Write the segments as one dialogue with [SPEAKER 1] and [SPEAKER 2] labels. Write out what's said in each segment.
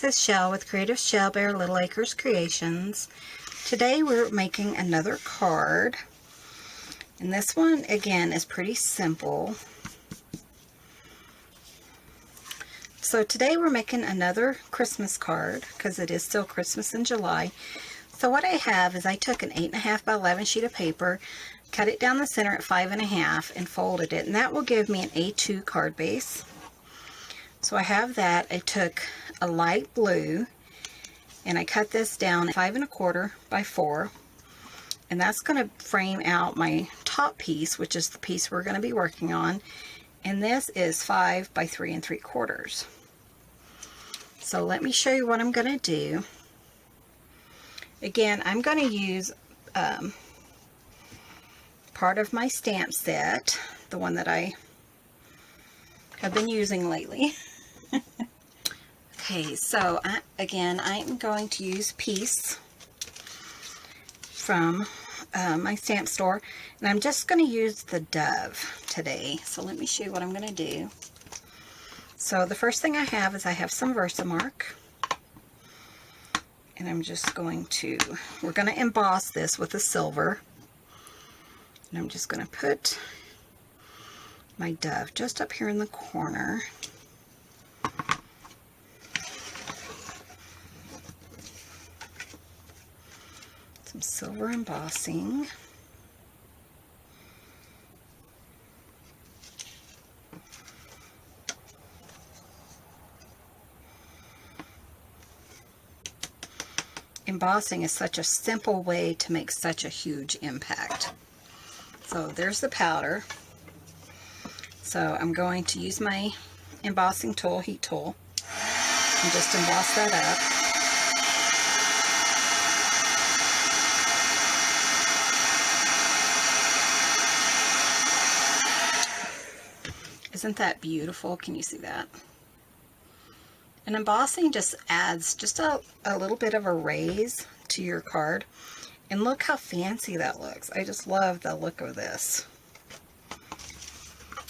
[SPEAKER 1] this is Shell with Creative Shell Bear Little Acres Creations. Today we're making another card. And this one, again, is pretty simple. So today we're making another Christmas card because it is still Christmas in July. So what I have is I took an 8.5 by 11 sheet of paper, cut it down the center at 5.5 and folded it. And that will give me an A2 card base. So I have that. I took a light blue and I cut this down at 5.25 by 4. And that's going to frame out my top piece, which is the piece we're going to be working on. And this is 5 by 3 3/4. So let me show you what I'm going to do. Again, I'm going to use part of my stamp set, the one that I have been using lately. Okay, so again, I'm going to use Peace from my stamp store, and I'm just going to use the dove today. So let me show you what I'm going to do. So the first thing I have is I have some Versamark, and I'm just going to, we're going to emboss this with a silver, and I'm just going to put my dove just up here in the corner. Some silver embossing. Embossing is such a simple way to make such a huge impact. So there's the powder. So I'm going to use my embossing tool, heat tool, and just emboss that up. Isn't that beautiful? Can you see that? And embossing just adds just a little bit of a raise to your card. And look how fancy that looks. I just love the look of this.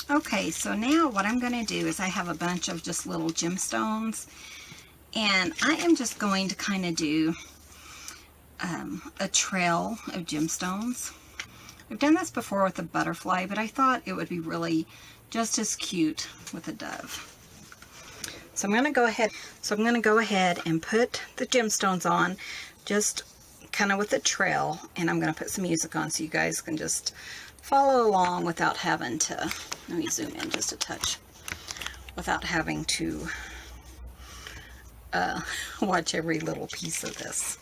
[SPEAKER 1] Okay, so now what I'm going to do is I have a bunch of just little gemstones. And I am just going to kind of do a trail of gemstones. I've done this before with a butterfly, but I thought it would be really just as cute with a dove. So I'm going to go ahead and put the gemstones on, just kind of with a trail, and I'm going to put some music on so you guys can just follow along without having to, let me zoom in just a touch, without having to watch every little piece of this.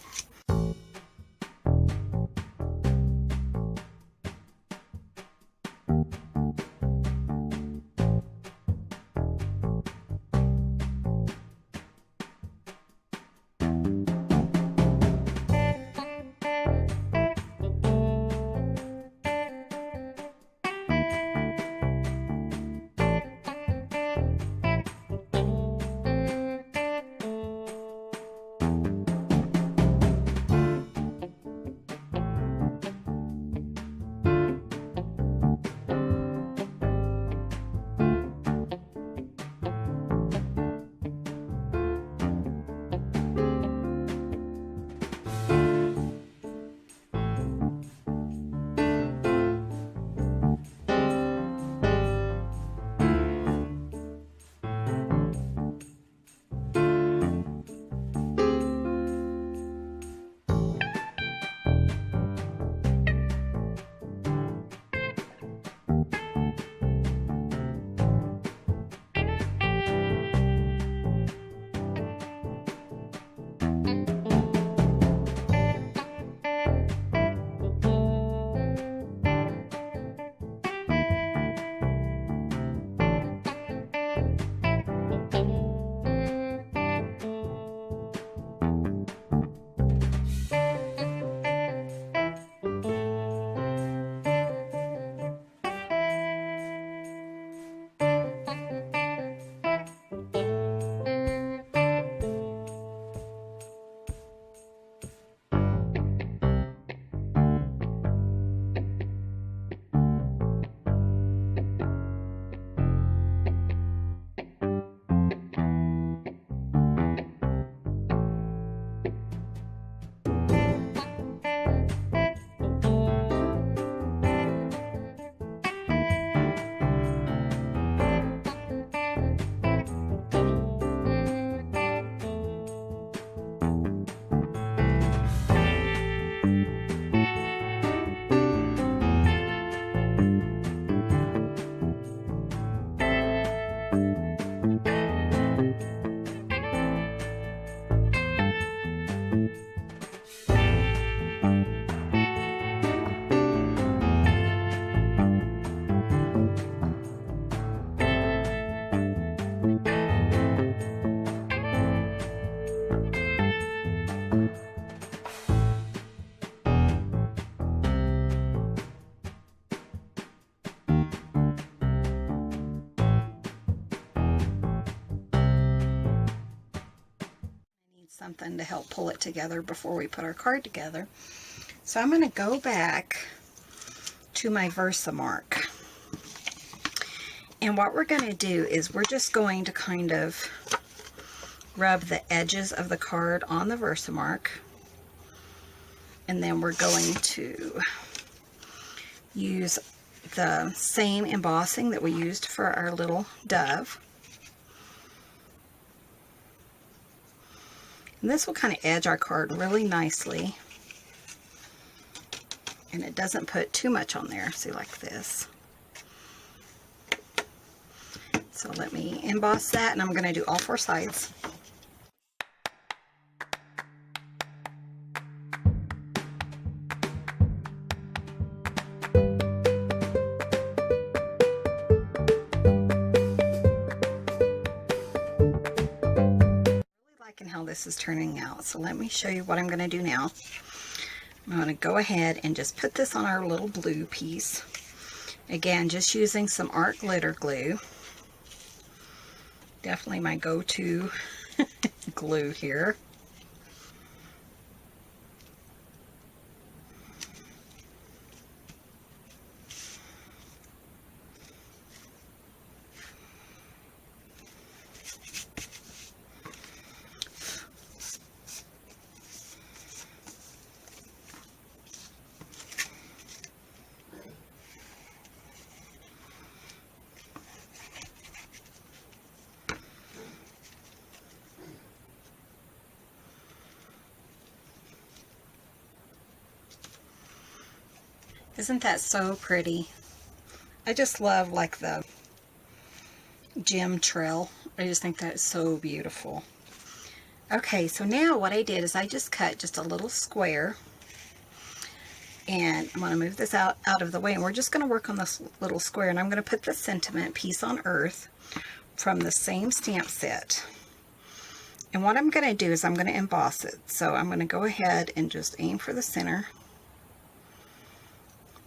[SPEAKER 1] something to help pull it together before we put our card together. So I'm going to go back to my Versamark. And what we're going to do is we're just going to kind of rub the edges of the card on the Versamark. And then we're going to use the same embossing that we used for our little dove. And this will kind of edge our card really nicely. And it doesn't put too much on there, see, like this. So let me emboss that, and I'm going to do all 4 sides. How this is turning out. So let me show you what I'm going to do now. I'm going to go ahead and just put this on our little blue piece. Again, just using some art glitter glue. Definitely my go-to glue here. Isn't that so pretty? I just love like the gem trail. I just think that is so beautiful. Okay, so now what I did is I just cut just a little square. And I'm going to move this out of the way. And we're just going to work on this little square. And I'm going to put the sentiment Peace on Earth from the same stamp set. And what I'm going to do is I'm going to emboss it. So I'm going to go ahead and just aim for the center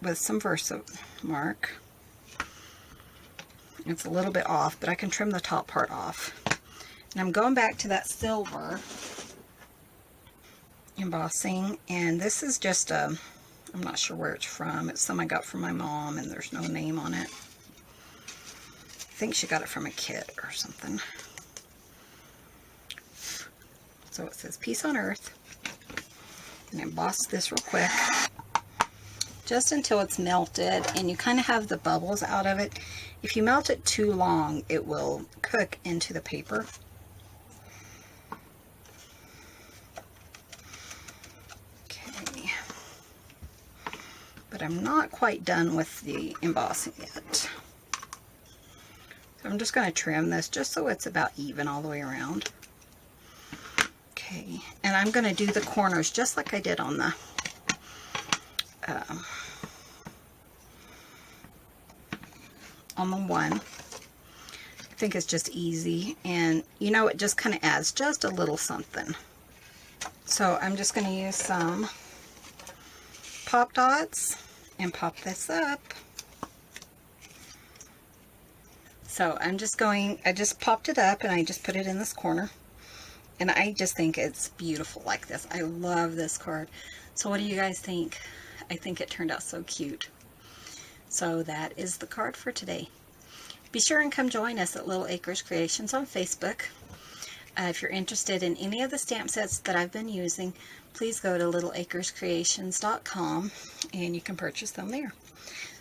[SPEAKER 1] with some Versamark. It's a little bit off, but I can trim the top part off. And I'm going back to that silver embossing, and this is just a, I'm not sure where it's from. It's some I got from my mom, and there's no name on it. I think she got it from a kit or something. So it says Peace on Earth. And emboss this real quick, just until it's melted and you kind of have the bubbles out of it. If you melt it too long, it will cook into the paper. Okay. But I'm not quite done with the embossing yet. So I'm just going to trim this just so it's about even all the way around. Okay, and I'm going to do the corners just like I did on the one. I think it's just easy, and you know, it just kind of adds just a little something. So I'm just going to use some pop dots and pop this up. So I just popped it up and I just put it in this corner. And I just think it's beautiful like this. I love this card. So what do you guys think? I think it turned out so cute. So that is the card for today. Be sure and come join us at Little Acres Creations on Facebook. If you're interested in any of the stamp sets that I've been using, please go to littleacrescreations.com and you can purchase them there.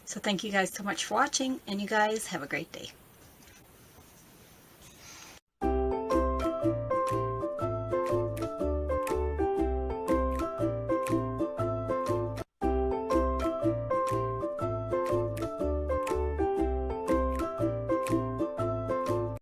[SPEAKER 1] So thank you guys so much for watching, and you guys have a great day.